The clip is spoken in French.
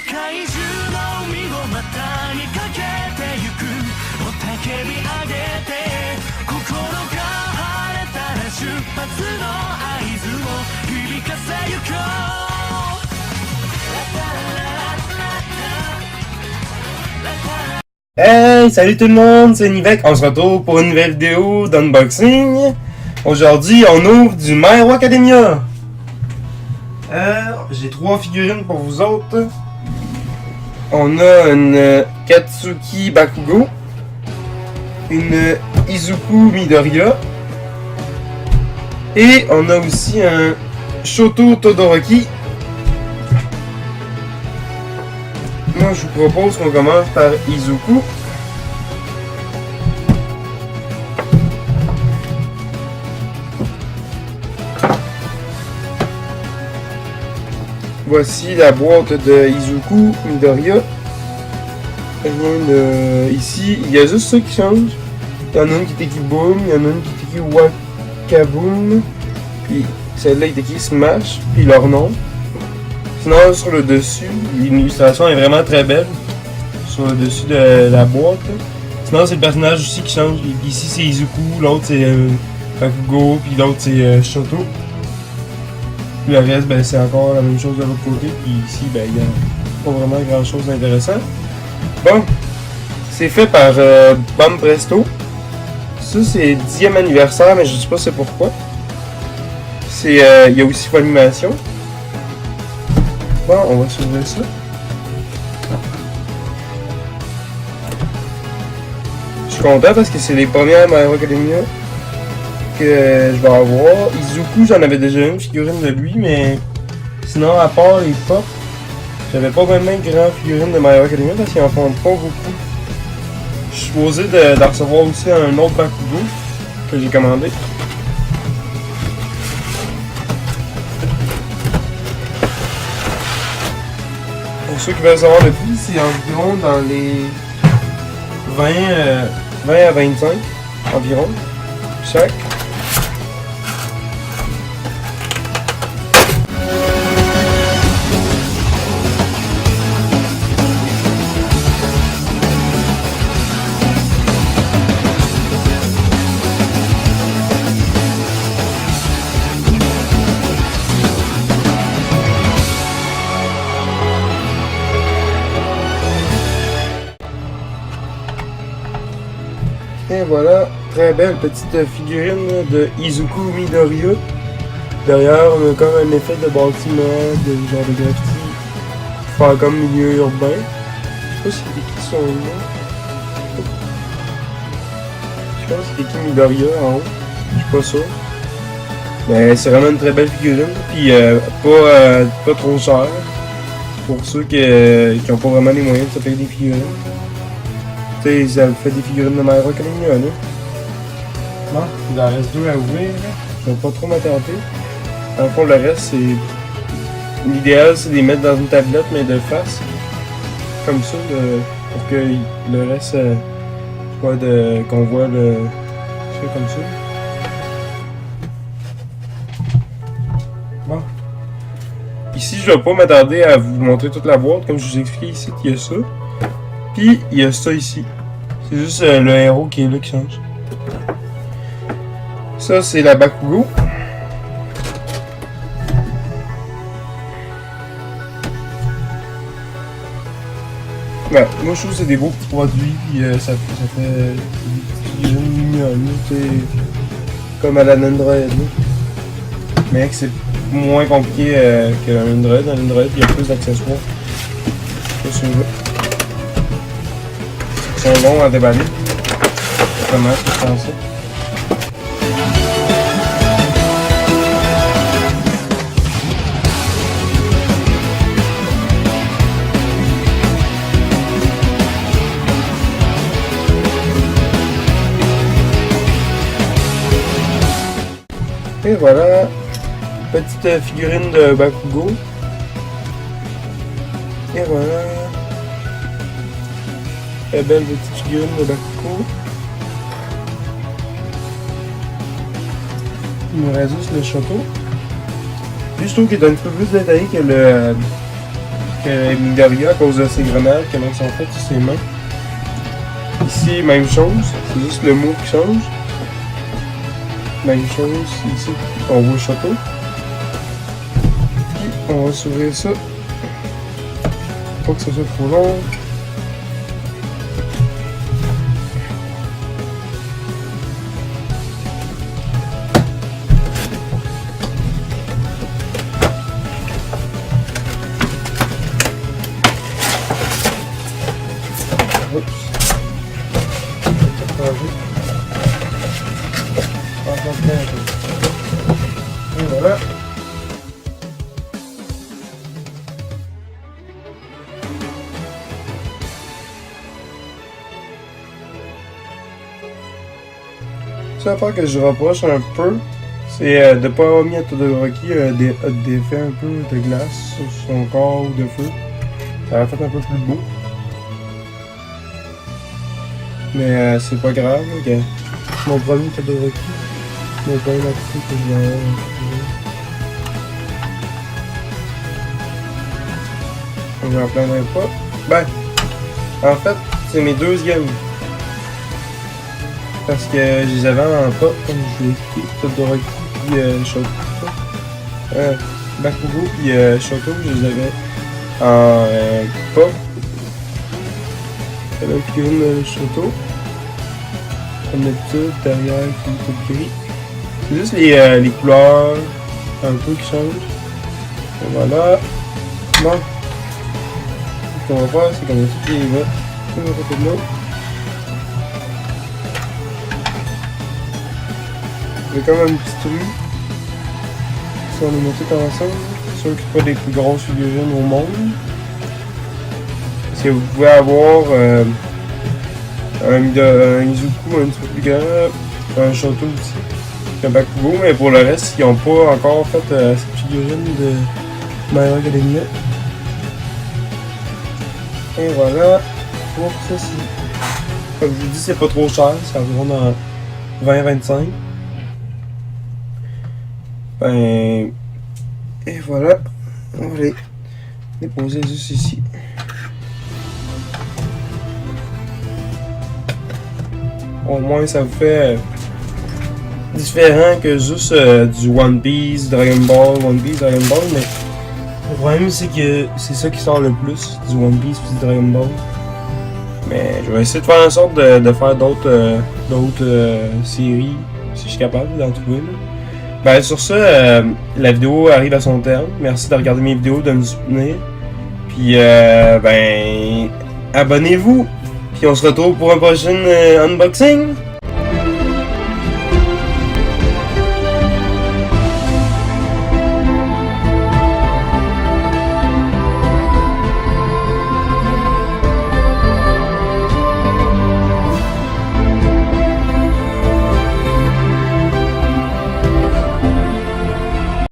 界中の海を股にかけてゆく雄たけび上げて心が晴れたら出発の合図を響かせゆこう。Hey, salut tout le monde, c'est Nivek. On se retrouve pour une nouvelle vidéo d'unboxing. Aujourd'hui, on ouvre du My Hero Academia. J'ai 3 figurines pour vous autres. On a une Katsuki Bakugo, une Izuku Midoriya, et on a aussi un Shoto Todoroki. Moi, je vous propose qu'on commence par Izuku. Voici la boîte de Izuku Midoriya. Rien de... Ici, il y a juste ça qui change. Il y en a une qui est écrit Boom, il y en a une qui est écrit Wakaboom. Puis celle-là est écrit Smash, puis leur nom. Sinon, sur le dessus, l'illustration est vraiment très belle. Sur le dessus de la boîte. Sinon, c'est le personnage aussi qui change. Ici, c'est Izuku, l'autre c'est Bakugo, puis l'autre c'est Shoto. Puis le reste, ben, c'est encore la même chose de l'autre côté. Puis ici, ben, il n'y a pas vraiment grand chose d'intéressant. Bon, c'est fait par Bam Presto. Ça, c'est 10e anniversaire, mais je sais pas c'est pourquoi. Il y a aussi l'animation. Bon, on va s'ouvrir ça. Je suis content parce que c'est les premières My Hero Academia que je vais avoir. Izuku, j'en avais déjà une figurine de lui, mais sinon, à part les pop, j'avais pas vraiment une grande figurine de My Hero Academia parce qu'ils en font pas beaucoup. Je suis supposé d'en recevoir aussi un autre Bakugo que j'ai commandé. Pour ceux qui veulent savoir le prix, c'est environ dans les 20 à 25 environ chaque. Et voilà, très belle petite figurine de Izuku Midoriya. Derrière, on a comme un effet de bâtiment, de genre de graffiti, pour faire comme milieu urbain. Je sais pas si c'est écrit son nom. Je pense que c'est écrit Midoriya en haut. Je suis pas sûr. Mais c'est vraiment une très belle figurine, puis pas trop cher. Pour ceux qui ont pas vraiment les moyens de se payer des figurines. Tu sais, ça fait des figurines de My Hero Academia, là. Bon, il en reste 2 à ouvrir, là. Je vais pas trop m'attarder. En fond, le reste, c'est... L'idéal, c'est de les mettre dans une tablette, mais de face. Comme ça, pour que le reste, qu'on voit le... Ça comme ça. Bon. Ici, je vais pas m'attarder à vous montrer toute la boîte. Comme je vous ai expliqué ici, il y a ça. Puis il y a ça ici. C'est juste le héros qui est là qui change. Ça, c'est la Bakugo. Ouais, moi je trouve que c'est des beaux petits produits. Puis ça fait des figurines mignonnes. Comme à la Nandroid. Mais que c'est moins compliqué que la Nandroid. Dans la Nandroid, il y a plus d'accessoires. C'est celui-là. Ils sont longs à déballer. Comment je pense ça. Et voilà, petite figurine de Bakugo. Et voilà. Très belle petite figurine de Bakugo. Il me reste juste le Shoto. Lui, je trouve qu'il est un petit peu plus détaillé que Midoriya à cause de ses grenades, comment ils sont faites sur ses mains. Ici, même chose, c'est juste le mot qui change. Même chose ici, on voit le château. Puis on va s'ouvrir ça. Pas que ça soit trop long. Et voilà. Ça part que je rapproche un peu, c'est de ne pas avoir mis à Todoroki des effets un peu de glace sur son corps ou de feu. Ça va fait un peu plus beau. Mais c'est pas grave, okay. Mon premier Todoroki, mon premier actif que je vais avoir. Je m'en plaindrai pas. Ben, en fait, c'est mes deuxièmes. Parce que je les avais en pop, comme je l'ai expliqué, Todoroki puis Shoto. Bakugo puis Shoto, je les avais en pop. La figurine Shoto. Comme d'habitude, derrière qui est tout gris. C'est juste les couleurs un peu qui changent. Et voilà. Bon. Ce qu'on va faire, c'est qu'on va tout les mettre à côté de l'autre. J'ai comme un petit trou. Si on les met tout ensemble, c'est sûr que c'est pas des plus grosses figurines au monde. Parce que vous pouvez avoir un Izuku un petit peu plus grand, un Shoto aussi, un Bakugo, mais pour le reste, ils n'ont pas encore fait cette figurine de My Hero Academia. Et voilà, pour ceci. Comme je vous dis, c'est pas trop cher, c'est environ dans 20-25. Ben, et voilà, on va les déposer juste ici. Au moins ça vous fait différent que juste du One Piece, Dragon Ball, mais le problème c'est que c'est ça qui sort le plus, du One Piece et du Dragon Ball. Mais je vais essayer de faire en sorte de faire d'autres séries, si je suis capable d'en trouver. Là. Ben sur ça, la vidéo arrive à son terme. Merci de regarder mes vidéos, de me soutenir. Puis ben abonnez-vous. Puis on se retrouve pour un prochain unboxing.